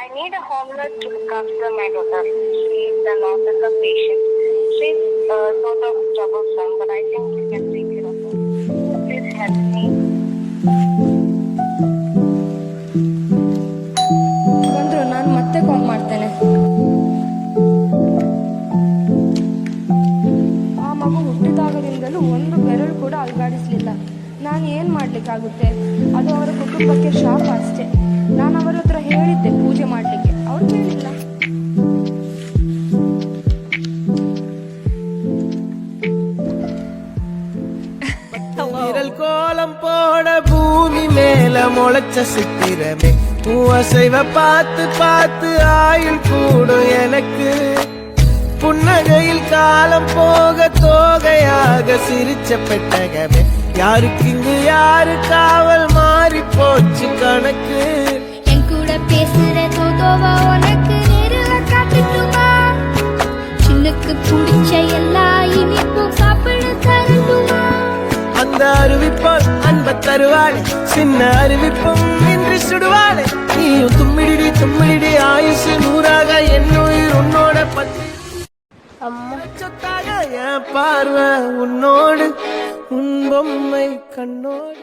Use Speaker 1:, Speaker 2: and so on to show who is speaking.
Speaker 1: I need a home nurse to look after my daughter. She is an autism patient. She's sort of troublesome, but I think you can take care of her. Please help me.
Speaker 2: ಬಂದ್ರು, ನಾನು ಮತ್ತೆ ಕಾಲ್ ಮಾಡ್ತೇನೆ. ಆ ಮಗು ಹುಟ್ಟಿದಾಗದಿಂದಲೂ ಒಂದು ಬೆರಳು ಕೂಡ ಅಲ್ಗಾಡಿಸ್ಲಿಲ್ಲ. ನಾನು ಏನು ಮಾಡ್ಲಿಕ್ಕಾಗುತ್ತೆ? ಅದು ಅವರ ಕುಟುಂಬಕ್ಕೆ ಶಾಪ ಅಷ್ಟೇ. ನಾನು ಅವರ ಹತ್ರ ಹೇಳಿದ್ದೆ ಪೂಜೆ ಮಾಡಲಿಕ್ಕೆ, ಅವ್ರು ಕೇಳಿಲ್ಲ.
Speaker 3: விரல் கோலம் போட பூமி மேல முளைச்ச சித்திரமே, பூவசைவ பார்த்து பார்த்து ஆயுள் கூடும் எனக்கு. புன்னகையில் காலம் போக தோகையாக சிரிச்ச பெட்டகமே, யாருக்கு இங்கு யாரு காவல் மாறி போச்சு கணக்கு.
Speaker 4: என் கூட பேசுற தோதோவா உனக்கு நேரில் காட்டுட்டுமா? சின்னுக்கு பிடிச்ச எல்லா இனிப்பும் சாப்பிட தரட்டுமா?
Speaker 3: அந்த அறிவிப்பால் அன்ப தருவாளே, சின்ன அறிவிப்பும் இன்று சுடுவாளே. நீயும் தும்மிடி தும்மிடி ஆயுசு நூறாக என்னுயிர் உன்னோட பத்தி சொத்தாக என் பார்வை உன்னோடு, உன் பொம்மை கண்ணோடு.